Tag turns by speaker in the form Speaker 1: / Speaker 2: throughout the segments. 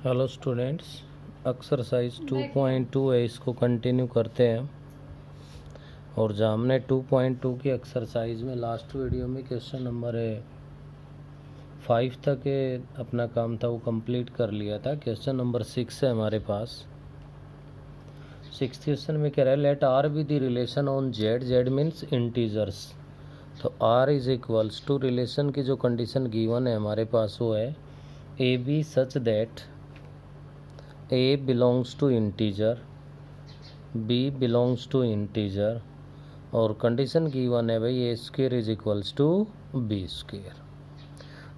Speaker 1: Hello students, exercise 2.2 है, इसको continue करते हैं। और जहाँ हमने 2.2 की एक्सरसाइज में लास्ट वीडियो में क्वेश्चन नंबर 5 तक अपना काम था वो कंप्लीट कर लिया था। क्वेश्चन नंबर 6 है हमारे पास। 6th क्वेश्चन में कह रहा है let R be the relation on Z, Z means integers. तो R is equals to relation की जो कंडीशन गिवन है हमारे पास वो है A B such that A belongs to integer, B belongs to integer और कंडीशन गिवन है भाई A square is equals to B square.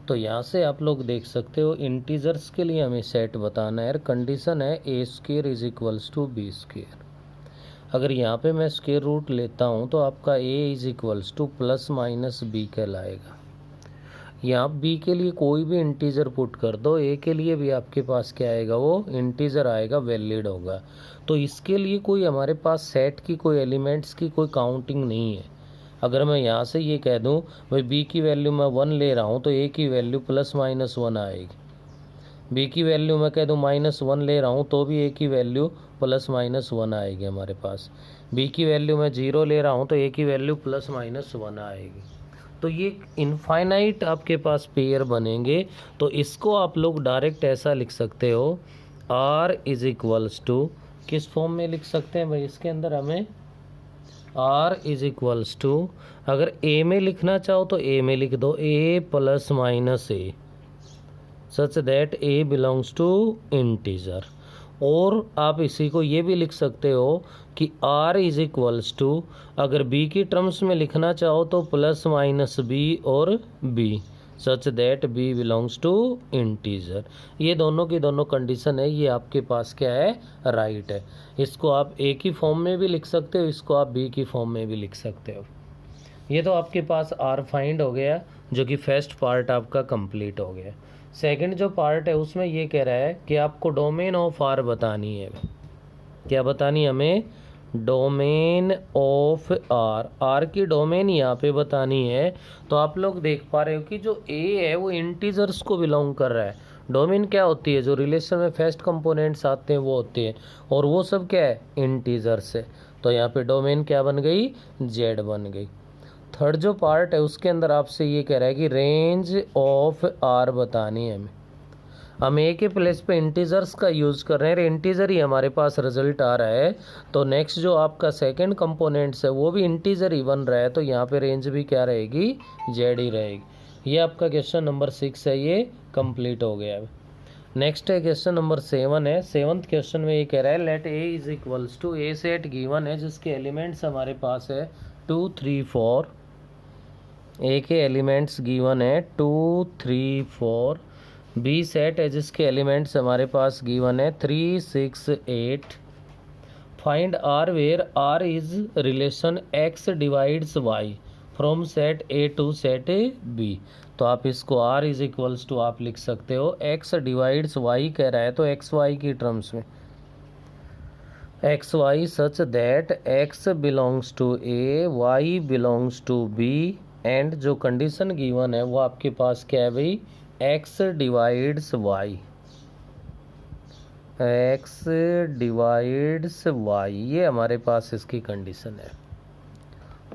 Speaker 1: तो यहाँ से आप लोग देख सकते हो इंटीजर्स के लिए हमें सेट बताना है। कंडीशन है A square is equals to B square. अगर यहाँ पे मैं स्क्वेयर रूट लेता हूँ तो आपका A is equals to plus minus B कहलाएगा। यहाँ बी के लिए कोई भी इंटीजर पुट कर दो, ए के लिए भी आपके पास क्या आएगा, वो इंटीजर आएगा, वैलिड होगा। तो इसके लिए कोई हमारे पास सेट की कोई एलिमेंट्स की कोई काउंटिंग नहीं है। अगर मैं यहाँ से ये कह दूँ भाई बी की वैल्यू मैं 1 ले रहा हूँ तो ए की वैल्यू प्लस माइनस 1 आएगी। बी की वैल्यू मैं कह दूँ -1 ले रहा हूँ तो भी ए की वैल्यू प्लस माइनस 1 आएगी हमारे पास। बी की वैल्यू मैं 0 ले रहा हूँ तो ए की वैल्यू प्लस माइनस 1 आएगी। तो ये इनफाइनाइट आपके पास पेयर बनेंगे। तो इसको आप लोग डायरेक्ट ऐसा लिख सकते हो, आर इज इक्वल्स टू, किस फॉर्म में लिख सकते हैं भाई, इसके अंदर हमें आर इज इक्वल्स टू, अगर ए में लिखना चाहो तो ए में लिख दो, A plus minus A such that A belongs to integer. और आप इसी को ये भी लिख सकते हो कि r इज इक्वल्स टू, अगर b की टर्म्स में लिखना चाहो तो प्लस माइनस b और b such that b belongs to integer. ये दोनों की दोनों कंडीशन है, ये आपके पास क्या है, राइट है। इसको आप a की फॉर्म में भी लिख सकते हो, इसको आप b की फॉर्म में भी लिख सकते हो। ये तो आपके पास r फाइंड हो गया, जो कि फर्स्ट पार्ट आपका कंप्लीट हो गया। सेकंड जो पार्ट है उसमें ये कह रहा है कि आपको डोमेन ऑफ आर बतानी है। क्या बतानी है हमें, डोमेन ऑफ आर, आर की डोमेन यहाँ पे बतानी है। तो आप लोग देख पा रहे हो कि जो ए है वो इंटीजर्स को बिलोंग कर रहा है। डोमेन क्या होती है, जो रिलेशन में फर्स्ट कंपोनेंट्स आते हैं वो होते हैं, और वो सब क्या है, इंटीजर्स है। तो यहाँ पे डोमेन क्या बन गई, जेड बन गई। थर्ड जो पार्ट है उसके अंदर आपसे ये कह रहा है कि रेंज ऑफ आर बतानी है हमें। हम ए के प्लेस पे इंटीजर्स का यूज़ कर रहे हैं, इंटीजर ही हमारे पास रिजल्ट आ रहा है। तो नेक्स्ट जो आपका सेकंड कंपोनेंट्स है वो भी इंटीजर ही बन रहा है, तो यहाँ पे रेंज भी क्या रहेगी, जेड ही रहेगी। ये आपका क्वेश्चन नंबर 6 है, ये कंप्लीट हो गया है। नेक्स्ट है क्वेश्चन नंबर 7 है। 7th क्वेश्चन में ये कह रहा है let A is equals to, A set given है जिसके एलिमेंट्स हमारे पास है 2 3 4। ए के एलिमेंट्स गिवन है 2 3 4। बी सेट है जिसके एलिमेंट्स हमारे पास गिवन है 3 6 8। Find R where R is relation X divides Y from set A to set B. तो आप इसको आर इज इक्वल्स टू आप लिख सकते हो, एक्स डिवाइड्स वाई कह रहा है तो एक्स वाई की टर्म्स में X Y such that X belongs to A, Y belongs to B, and जो कंडीशन गिवन है वो आपके पास क्या है भाई, X divides Y, X divides Y, ये हमारे पास इसकी कंडीशन है।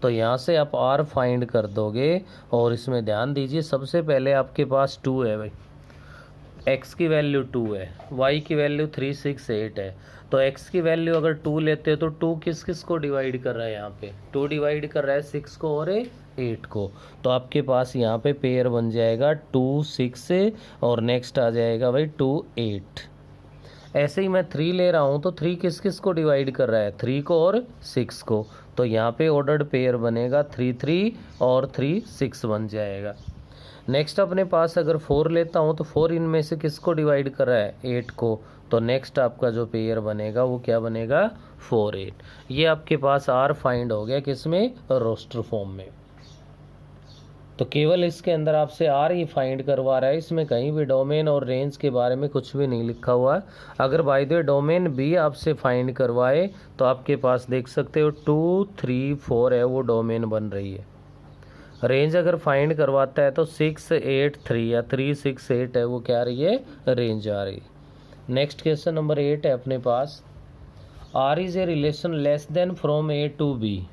Speaker 1: तो यहाँ से आप आर फाइंड कर दोगे, और इसमें ध्यान दीजिए सबसे पहले आपके पास 2 है भाई, x की वैल्यू 2 है, y की वैल्यू 3 6 8 है। तो x की वैल्यू अगर 2 लेते हो तो 2 किस किस को डिवाइड कर रहा है, यहाँ पे 2 डिवाइड कर रहा है 6 को और 8 को। तो आपके पास यहाँ पे पेयर बन जाएगा 2 6 और नेक्स्ट आ जाएगा भाई 2 8। ऐसे ही मैं 3 ले रहा हूँ तो 3 किस किस को डिवाइड कर रहा है, 3 को और 6 को। तो यहाँ पे ऑर्डर्ड पेयर बनेगा 3 3 और 3 6 बन जाएगा। नेक्स्ट अपने पास अगर 4 लेता हूँ तो 4 इनमें से किसको डिवाइड कर रहा है, 8 को। तो नेक्स्ट आपका जो पेयर बनेगा वो क्या बनेगा, 4 8। ये आपके पास आर फाइंड हो गया, किसमें, रोस्टर फॉर्म में। तो केवल इसके अंदर आपसे आर ही फाइंड करवा रहा है, इसमें कहीं भी डोमेन और रेंज के बारे में कुछ भी नहीं लिखा हुआ है। अगर by the way domain B आपसे फाइंड करवाए तो आपके पास देख सकते हो 2 3 4 है, वो डोमेन बन रही है। रेंज अगर फाइंड करवाता है तो 6 8 3 या 3 6 8 है, वो क्या आ रही है, रेंज आ रही है। नेक्स्ट क्वेश्चन नंबर 8 है अपने पास, R is a relation less than from A to B.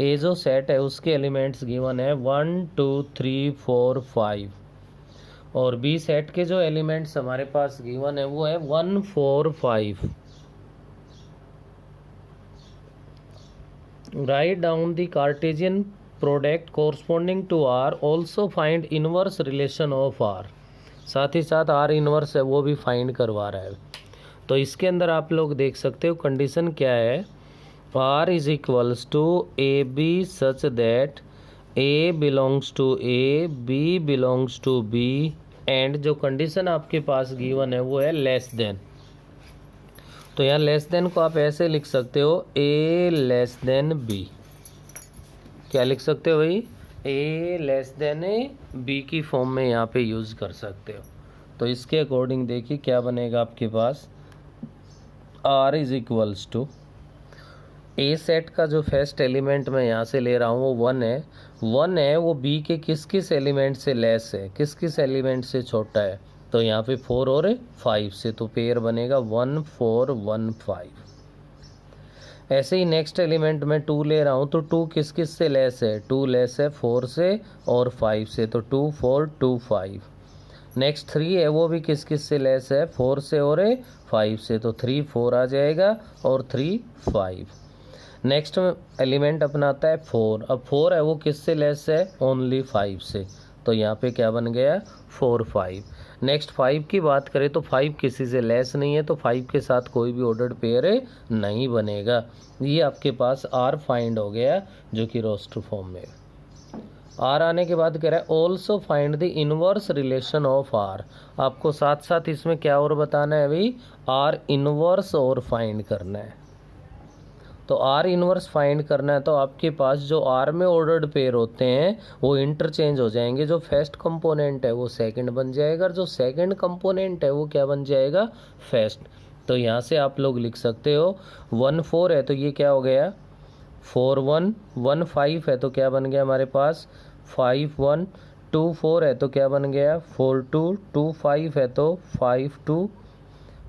Speaker 1: A जो सेट है उसके एलिमेंट्स गिवन है 1 2 3 4 5 और बी सेट के जो एलिमेंट्स हमारे पास गिवन है वो है 1 4 5। Write down the Cartesian product corresponding to R, also find inverse relation of R. साथ ही साथ आर इनवर्स है वो भी फाइंड करवा रहा है। तो इसके अंदर आप लोग देख सकते हो कंडीशन क्या है, R is equals to A B such that A belongs to A, B belongs to B, and जो कंडीशन आपके पास गिवन है वो है लेस देन। तो यहाँ लेस देन को आप ऐसे लिख सकते हो, ए लेस देन बी। क्या लिख सकते हो भाई, ए लेस देन बी की फॉर्म में यहाँ पे यूज़ कर सकते हो। तो इसके अकॉर्डिंग देखिए क्या बनेगा आपके पास, R is equals to A set का जो फर्स्ट एलिमेंट मैं यहाँ से ले रहा हूँ वो 1 है। 1 है वो बी के किस किस एलिमेंट से लेस है, किस किस एलिमेंट से छोटा है, तो यहाँ पे 4 और 5 से, तो पेयर बनेगा 1 4 1 5। ऐसे ही नेक्स्ट एलिमेंट में 2 ले रहा हूँ तो 2 किस किस से लेस है, 2 लेस है 4 से और 5 से, तो 2 4 2 5। नेक्स्ट 3 है वो भी किस किस से लेस है, 4 से और 5 से, तो 3 4 आ जाएगा और 3 5। नेक्स्ट एलिमेंट अपना आता है 4। अब 4 है वो किस से लेस है, ओनली 5 से, तो यहाँ पे क्या बन गया 4 5। नेक्स्ट 5 की बात करें तो 5 किसी से लेस नहीं है, तो 5 के साथ कोई भी ऑर्डर्ड पेयर नहीं बनेगा। ये आपके पास आर फाइंड हो गया जो कि रोस्टर फॉर्म में। आर आने के बाद कह रहा है also find the inverse relation of R. आपको साथ साथ इसमें क्या और बताना है भाई, आर इनवर्स और फाइंड करना है। तो आर इनवर्स फाइंड करना है तो आपके पास जो आर में ऑर्डर्ड पेयर होते हैं वो इंटरचेंज हो जाएंगे। जो फर्स्ट कंपोनेंट है वो सेकंड बन जाएगा और जो सेकंड कंपोनेंट है वो क्या बन जाएगा, फर्स्ट। तो यहाँ से आप लोग लिख सकते हो 1 4 है तो ये क्या हो गया 4 1, 1 5 है तो क्या बन गया हमारे पास 5 1, 2 4 है तो क्या बन गया 4 2, 2 5 है तो 5 2,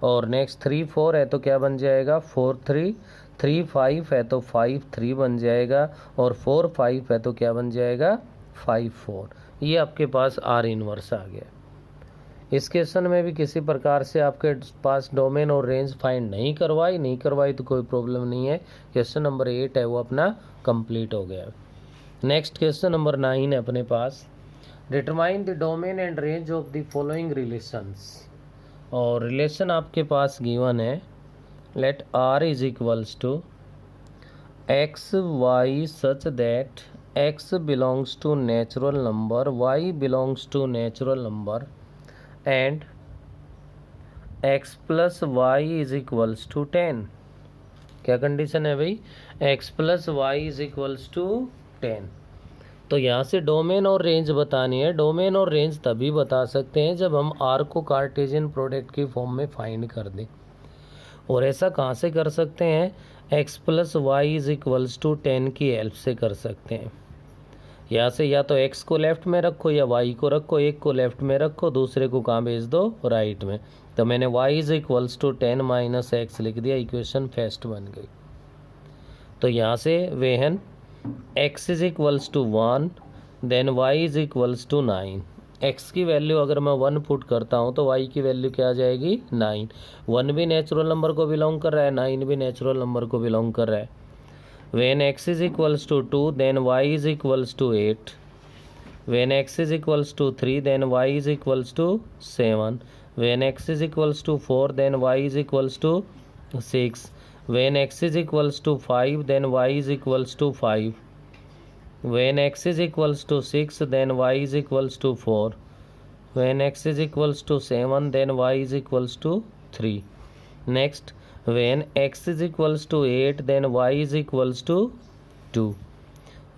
Speaker 1: और नेक्स्ट 3 4 है तो क्या बन जाएगा 4 3, 3 5 है तो 5 3 बन जाएगा, और 4 5 है तो क्या बन जाएगा 5 4। ये आपके पास आर इनवर्स आ गया। इस क्वेश्चन में भी किसी प्रकार से आपके पास डोमेन और रेंज फाइंड नहीं करवाई तो कोई प्रॉब्लम नहीं है। क्वेश्चन नंबर 8 है वो अपना कंप्लीट हो गया। नेक्स्ट क्वेश्चन नंबर 9 है अपने पास, determine the domain and range of the following relations. और रिलेशन आपके पास गिवन है, let R is equals to X Y such that X belongs to natural number, Y belongs to natural number, and X plus Y is equals to 10। क्या condition है भाई, X plus Y is equals to 10। तो यहाँ से domain और range बतानी है। Domain और रेंज तभी बता सकते हैं जब हम आर को कार्टेशियन प्रोडक्ट की फॉर्म में फाइंड कर दें। और ऐसा कहाँ से कर सकते हैं, X plus Y is equals to 10 की हेल्प से कर सकते हैं। यहाँ से या तो एक्स को लेफ्ट में रखो या वाई को रखो, एक को लेफ्ट में रखो दूसरे को कहाँ भेज दो, राइट में। तो मैंने Y is equals to 10 minus X लिख दिया, इक्वेशन फर्स्ट बन गई। तो यहाँ से when x is equals to 1 then y is equals to 9। x की वैल्यू अगर मैं 1 पुट करता हूँ तो y की वैल्यू क्या आ जाएगी 9। 1 भी नेचुरल नंबर को बिलोंग कर रहा है, 9 भी नेचुरल नंबर को बिलोंग कर रहा है। When x is equals to 2 then y is equals to 8। When x is equals to 3 then y is equals to 7। When x is equals to 4 then y is equals to 6। When x is equals to 5 then y is equals to 5. When x is equals to 6 then y is equals to 4. When x is equals to 7 then y is equals to 3. Next, when x is equals to 8 then y is equals to 2.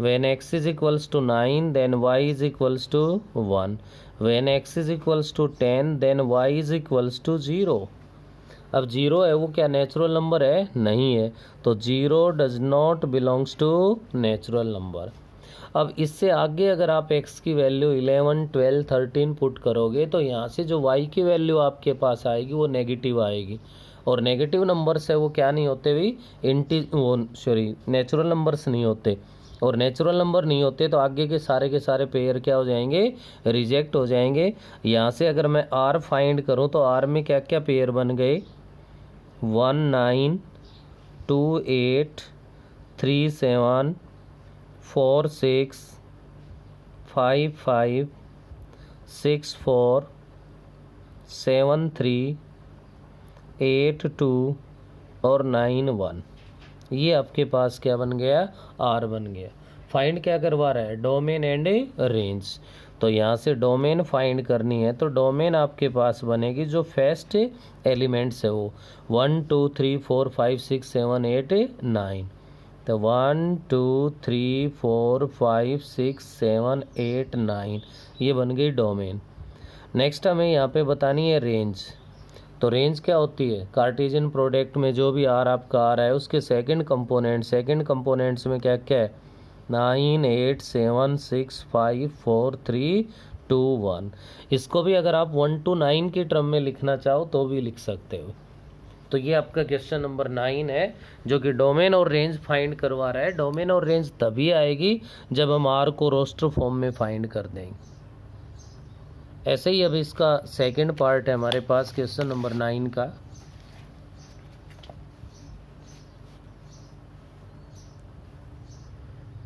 Speaker 1: When x is equals to 9 then y is equals to 1. When x is equals to 10 then y is equals to 0. अब 0 है वो क्या natural number है, नहीं है, तो 0 does not belongs to natural number. अब इससे आगे अगर आप x की वैल्यू 11, 12, 13 पुट करोगे तो यहाँ से जो y की वैल्यू आपके पास आएगी वो नेगेटिव आएगी, और नेगेटिव नंबर्स है वो क्या नहीं होते भाई, नेचुरल नंबर्स नहीं होते, और नेचुरल नंबर नहीं होते तो आगे के सारे पेयर क्या हो जाएंगे, रिजेक्ट हो जाएंगे। यहाँ से अगर मैं r फाइंड करूँ तो r में क्या क्या पेयर बन गए, 1 9 2 8 3 7 4 6 5 5 6 4 7 3 8 2 और 9 1। ये आपके पास क्या बन गया, आर बन गया। फाइंड क्या करवा रहा है, डोमेन एंड रेंज। तो यहाँ से डोमेन फाइंड करनी है तो डोमेन आपके पास बनेगी जो फर्स्ट एलिमेंट्स है वो 1 2 3 4 5 6 7 8 9। तो 1 2 3 4 5 6 7 8 9 ये बन गई डोमेन। नेक्स्ट हमें यहाँ पे बतानी है रेंज। तो रेंज क्या होती है, कार्टेशियन प्रोडक्ट में जो भी आर आपका आ रहा है उसके सेकंड कंपोनेंट्स में क्या क्या है, 9 8 7 6 5 4 3 2 1। इसको भी अगर आप 1 to 9 की टर्म में लिखना चाहो तो भी लिख सकते हो। तो ये आपका क्वेश्चन नंबर 9 है जो कि डोमेन और रेंज फाइंड करवा रहा है। डोमेन और रेंज तभी आएगी जब हम आर को रोस्टर फॉर्म में फाइंड कर देंगे। ऐसे ही अब इसका सेकंड पार्ट है हमारे पास क्वेश्चन नंबर 9 का।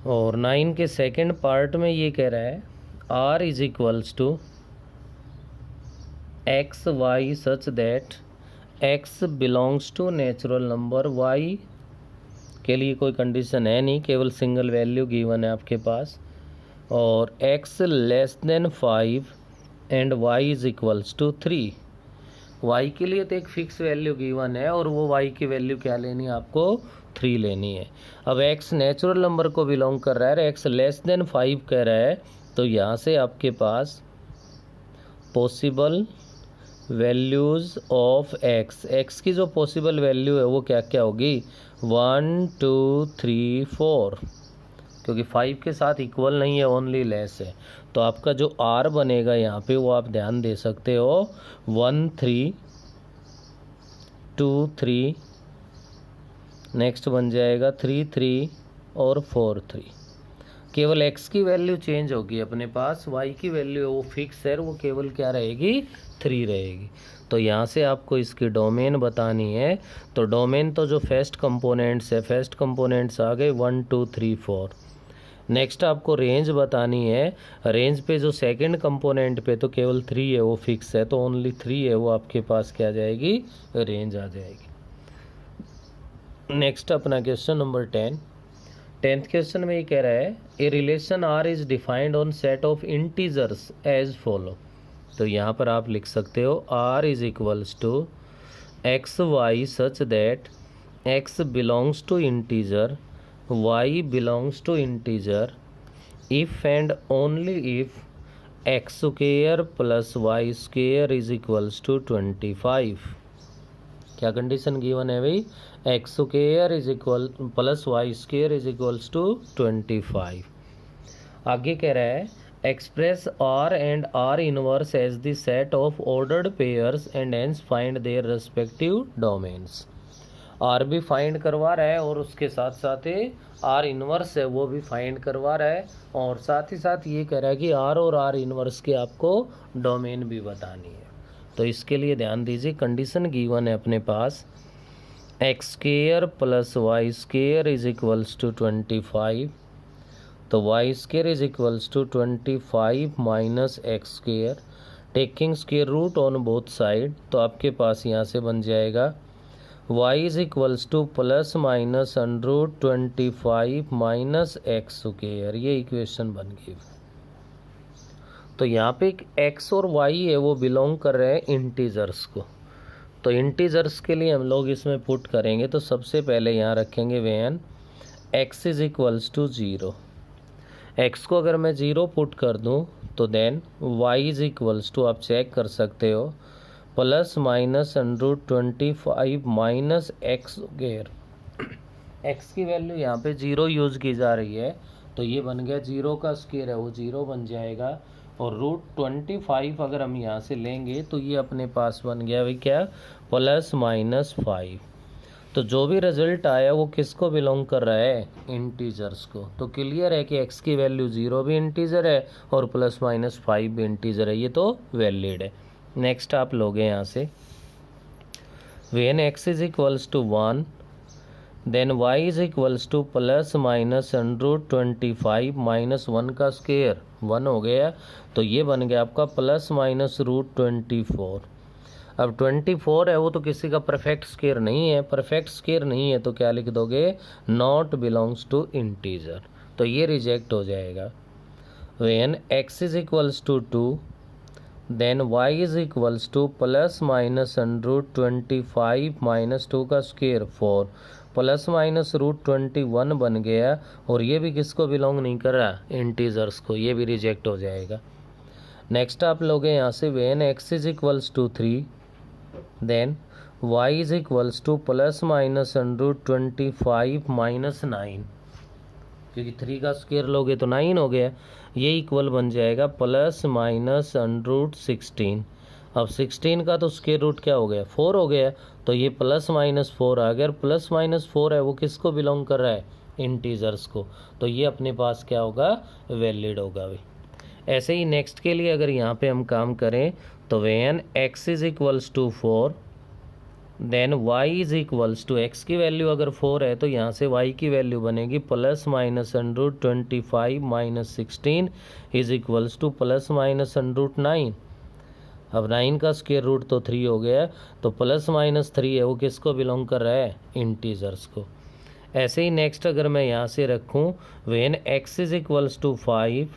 Speaker 1: और 9 के सेकंड पार्ट में ये कह रहा है r is equals to X Y such that x belongs to natural number, y के लिए कोई कंडीशन है नहीं, केवल सिंगल वैल्यू गिवन है आपके पास, और x less than 5 and y is equals to 3। y के लिए तो एक फिक्स वैल्यू गिवन है और वो y की वैल्यू क्या लेनी है आपको, 3 लेनी है। अब x नेचुरल नंबर को बिलोंग कर रहा है और x लेस देन 5 कह रहा है, तो यहाँ से आपके पास पॉसिबल वैल्यूज़ ऑफ x की जो पॉसिबल वैल्यू है वो क्या क्या होगी, 1 2 3 4, क्योंकि 5 के साथ इक्वल नहीं है, ओनली लेस है। तो आपका जो r बनेगा यहाँ पे वो आप ध्यान दे सकते हो, 1 3 2 3, नेक्स्ट बन जाएगा 3 3 और 4 3। केवल x की वैल्यू चेंज होगी अपने पास, y की वैल्यू वो फिक्स है, वो केवल क्या रहेगी, 3 रहेगी। तो यहाँ से आपको इसकी डोमेन बतानी है। तो डोमेन तो जो फर्स्ट कंपोनेंट्स है, फर्स्ट कंपोनेंट्स आ गए 1 2 3 4। नेक्स्ट आपको रेंज बतानी है। रेंज पे जो सेकंड कंपोनेंट पे तो केवल 3 है, वो फिक्स है, तो ओनली 3 है, वो आपके पास क्या आ जाएगी, रेंज आ जाएगी। नेक्स्ट अपना क्वेश्चन नंबर 10th क्वेश्चन में ये कह रहा है A relation R is defined on set of integers as follow. तो यहाँ पर आप लिख सकते हो R is equals to X Y such that X belongs to integer, y belongs to integer if and only if x square plus y square is equals to 25। क्या condition given है भाई, x square is equal plus y square is equals to 25। आगे कह रहा है express r and r inverse as the set of ordered pairs and hence find their respective domains। R भी find करवा रहा है और उसके साथ साथ ही आर इन्वर्स है वो भी फाइंड करवा रहा है, और साथ ही साथ ये कह रहा है कि आर और आर इन्वर्स की आपको डोमेन भी बतानी है। तो इसके लिए ध्यान दीजिए, कंडीशन गिवन है अपने पास X square plus Y square is equals to 25। तो Y square is equals to 25 minus X square, taking square root on both side. तो आपके पास यहाँ से बन जाएगा y is equals to plus minus under root 25 minus X square, ये equation बन गई। तो यहाँ पे एक x और y है वो बिलोंग कर रहे हैं इंटीजर्स को। तो इंटीजर्स के लिए हम लोग इसमें पुट करेंगे, तो सबसे पहले यहाँ रखेंगे when x is equals to 0। x को अगर मैं 0 पुट कर दूँ तो then y is equals to, आप चेक कर सकते हो, plus minus under root 25 minus X square. X की वैल्यू यहाँ पे 0 यूज़ की जा रही है, तो ये बन गया 0 का स्क्वायर है वो 0 बन जाएगा, और √25 अगर हम यहाँ से लेंगे तो ये अपने पास बन गया भाई क्या, ±5। तो जो भी रिजल्ट आया वो किसको बिलोंग कर रहा है, इंटीजर्स को। तो क्लियर है कि x की वैल्यू 0 भी इंटीजर है और ±5 भी इंटीजर है, ये तो वैलिड है। नेक्स्ट आप लोगे यहाँ से, when x is equals to 1 then y is equals to ±√25 -1 का स्क्वायर 1 हो गया, तो ये बन गया आपका ±√24। अब 24 है वो तो किसी का परफेक्ट स्क्वायर नहीं है, परफेक्ट स्क्वायर नहीं है तो क्या लिख दोगे, नॉट बिलोंग्स टू इंटीजर, तो ये रिजेक्ट हो जाएगा। when x is equals to 2 then y is equals to ±√25 -2 का स्क्वायर 4 ±√21 बन गया, और ये भी किसको बिलोंग नहीं कर रहा, इंटीजर्स को, ये भी रिजेक्ट हो जाएगा। नेक्स्ट आप लोग यहाँ से when x is equals to 3 then y is equals to ±√25 -9, क्योंकि 3 का स्क्वायर लोगे तो 9 हो गया, ये इक्वल बन जाएगा ±√16। अब 16 का तो स्क्वायर रूट क्या हो गया, 4 हो गया, तो ये ±4 आ गया, +-4 है वो किसको बिलोंग कर रहा है, इंटीजर्स को, तो ये अपने पास क्या होगा, वैलिड होगा भाई। ऐसे ही नेक्स्ट के लिए अगर यहाँ पे हम काम करें तो when x is equals to 4 then y is equals to, x की वैल्यू अगर 4 है तो यहाँ से y की वैल्यू बनेगी ±√25 -16 इज इक्वल्स टू ±√9। अब 9 का स्क्वायर रूट तो 3 हो गया, तो +-3 है वो किसको बिलोंग कर रहा है, इंटीजर्स को। ऐसे ही नेक्स्ट अगर मैं यहाँ से रखूँ when x is equals to 5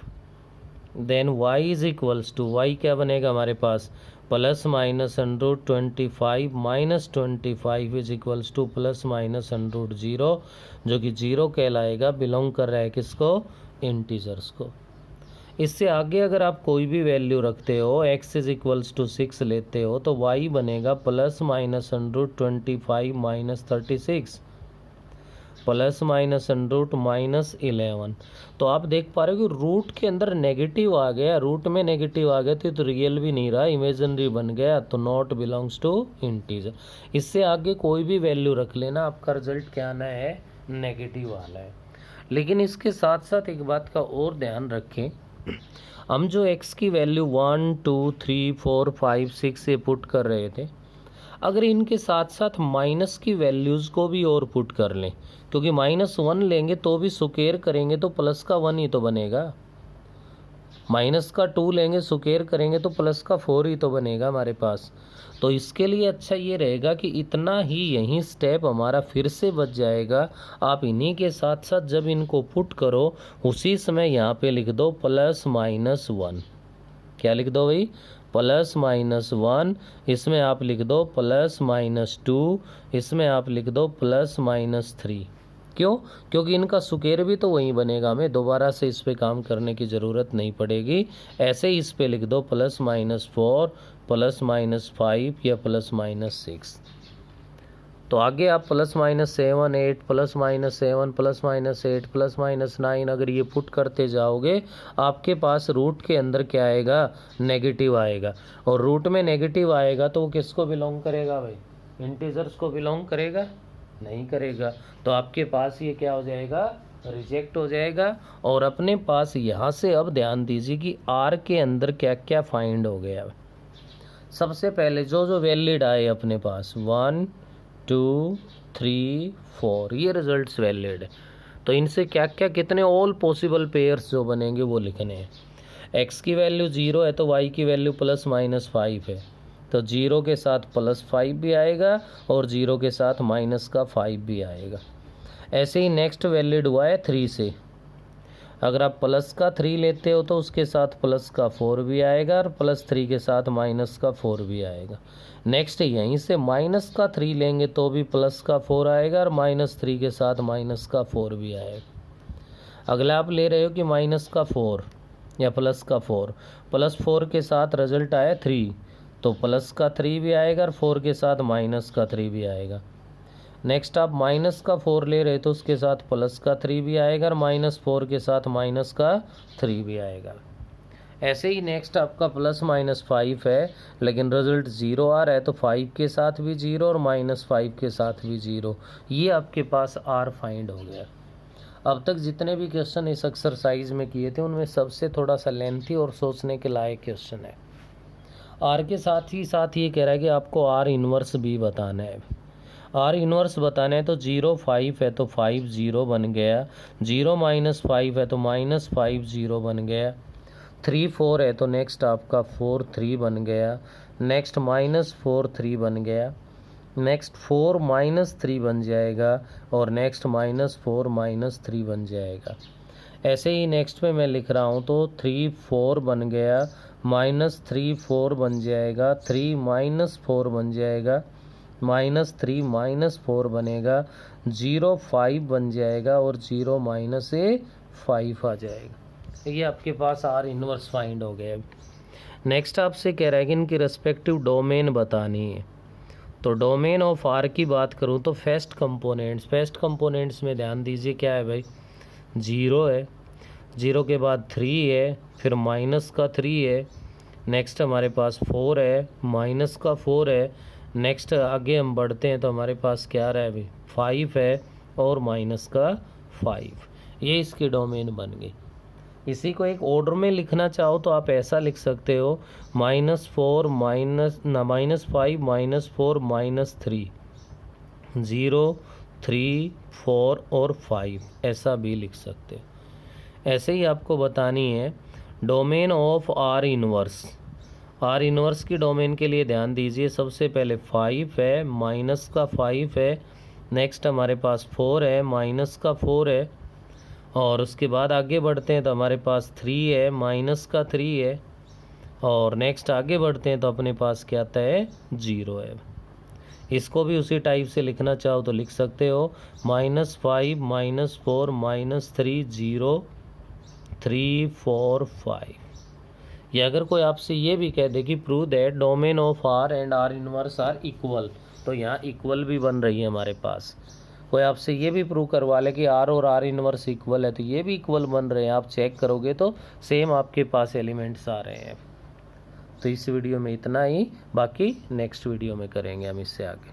Speaker 1: then y is equals to, y क्या बनेगा हमारे पास, ±√25 -25 इज इक्वल्स टू ±√0, जो कि 0 कहलाएगा, बिलोंग कर रहा है किसको, इंटीजर्स को। इससे आगे अगर आप कोई भी वैल्यू रखते हो, x इज इक्वल्स टू 6 लेते हो तो y बनेगा ±√25 -36 ±√-11। तो आप देख पा रहे हो कि रूट के अंदर नेगेटिव आ गया, रूट में नेगेटिव आ गया तो रियल भी नहीं रहा, इमेजिनरी बन गया, तो नॉट बिलोंग्स टू इंटीजर। इससे आगे कोई भी वैल्यू रख लेना, आपका रिजल्ट क्या आना है, नेगेटिव वाला है। लेकिन इसके साथ साथ एक बात का और ध्यान रखें, हम जो x की वैल्यू 1 2 3 4 5 6 से पुट कर रहे थे, अगर इनके साथ साथ माइनस की वैल्यूज़ को भी और पुट कर लें, क्योंकि -1 लेंगे तो भी स्क्वायर करेंगे तो प्लस का 1 ही तो बनेगा, माइनस का 2 लेंगे स्क्वायर करेंगे तो प्लस का 4 ही तो बनेगा हमारे पास। तो इसके लिए अच्छा ये रहेगा कि इतना ही यही स्टेप हमारा फिर से बच जाएगा। आप इन्हीं के साथ साथ जब इनको पुट करो उसी समय यहाँ पे लिख दो +-1, क्या लिख दो भाई, +-1, इसमें आप लिख दो +-2, इसमें आप लिख दो +-3। क्यों, क्योंकि इनका स्क्वायर भी तो वही बनेगा, हमें दोबारा से इस पे काम करने की ज़रूरत नहीं पड़ेगी। ऐसे ही इस पे लिख दो +-4 +-5 या +-6। तो आगे आप +-7 8 +-7 +-8 +-9 अगर ये पुट करते जाओगे, आपके पास रूट के अंदर क्या आएगा, नेगेटिव आएगा, और रूट में नेगेटिव आएगा तो वो किसको बिलोंग करेगा भाई, इंटीजर्स को बिलोंग करेगा, नहीं करेगा। तो आपके पास ये क्या हो जाएगा, रिजेक्ट हो जाएगा। और अपने पास यहाँ से अब ध्यान दीजिए कि आर के अंदर क्या क्या फाइंड हो गया। सबसे पहले जो वैलिड आए अपने पास 1 2 3 4, ये रिजल्ट्स वैलिड है। तो इनसे क्या क्या कितने ऑल पॉसिबल पेयर्स जो बनेंगे वो लिखने हैं। x की वैल्यू 0 है तो y की वैल्यू +-5 है, तो 0 के साथ +5 भी आएगा और 0 के साथ -5 भी आएगा। ऐसे ही नेक्स्ट वैलिड हुआ है 3 से, अगर आप +3 लेते हो तो उसके साथ +4 भी आएगा और +3 के साथ -4 भी आएगा। नेक्स्ट यहीं से -3 लेंगे तो भी +4 आएगा और -3 के साथ -4 भी आएगा। अगला आप ले रहे हो कि -4 या +4, +4 के साथ रिजल्ट आया 3, तो +3 भी आएगा और 4 के साथ -3 भी आएगा। नेक्स्ट आप माइनस का 4 ले रहे तो उसके साथ प्लस का 3 भी आएगा और -4 के साथ माइनस का 3 भी आएगा। ऐसे ही नेक्स्ट आपका ±5 है, लेकिन रिजल्ट 0 आ रहा है तो 5 के साथ भी 0 और -5 के साथ भी 0। ये आपके पास R फाइंड हो गया। अब तक जितने भी क्वेश्चन इस एक्सरसाइज में किए थे उनमें सबसे थोड़ा सा लेंथी और सोचने के लायक क्वेश्चन है। R के साथ ये कह रहा है कि आपको R इन्वर्स भी बताना है। R इन्वर्स बताना है तो 0 5 है तो 5 0 बन गया, 0 -5 है तो -5 0 बन गया, 3 4 है तो नेक्स्ट आपका 4 3 बन गया, नेक्स्ट -4 3 बन गया, नेक्स्ट 4 -3 बन जाएगा और नेक्स्ट -4 -3 बन जाएगा। ऐसे ही नेक्स्ट पे मैं लिख रहा हूँ तो 3 4 बन गया, -3 4 बन जाएगा, 3 -4 बन जाएगा, -3 -4 बनेगा, 0 5 बन जाएगा और 0 -5 आ जाएगा। ये आपके पास R इन्वर्स फाइंड हो गया। नेक्स्ट आपसे कह रहा है कि इनकी रेस्पेक्टिव डोमेन बतानी है। तो डोमेन ऑफ R की बात करूँ तो फर्स्ट कंपोनेंट्स में ध्यान दीजिए क्या है भाई, 0 है, 0 के बाद 3 है, फिर माइनस का 3 है, नेक्स्ट हमारे पास 4 है, माइनस का 4 है, नेक्स्ट आगे हम बढ़ते हैं तो हमारे पास क्या रहा है भाई 5 है और माइनस का 5। ये इसकी डोमेन बन गई। इसी को एक ऑर्डर में लिखना चाहो तो आप ऐसा लिख सकते हो -4 -5 -4 -3 0 3 4 और 5, ऐसा भी लिख सकते हो। ऐसे ही आपको बतानी है डोमेन ऑफ R इन्वर्स की डोमेन के लिए ध्यान दीजिए। सबसे पहले 5 है, माइनस का 5 है, नेक्स्ट हमारे पास 4 है, माइनस का 4 है, और उसके बाद आगे बढ़ते हैं तो हमारे पास 3 है, माइनस का 3 है, और नेक्स्ट आगे बढ़ते हैं तो अपने पास क्या आता है 0 है। इसको भी उसी टाइप से लिखना चाहो तो लिख सकते हो -5 -4 -3 0 3 4 5। या अगर कोई आपसे ये भी कह दे कि prove that domain of R and R inverse are equal, तो यहाँ इक्वल भी बन रही है हमारे पास। कोई आपसे ये भी प्रूव करवा ले कि R और R इन्वर्स इक्वल है तो ये भी इक्वल बन रहे हैं। आप चेक करोगे तो सेम आपके पास एलिमेंट्स आ रहे हैं। तो इस वीडियो में इतना ही, बाकी नेक्स्ट वीडियो में करेंगे हम इससे आगे।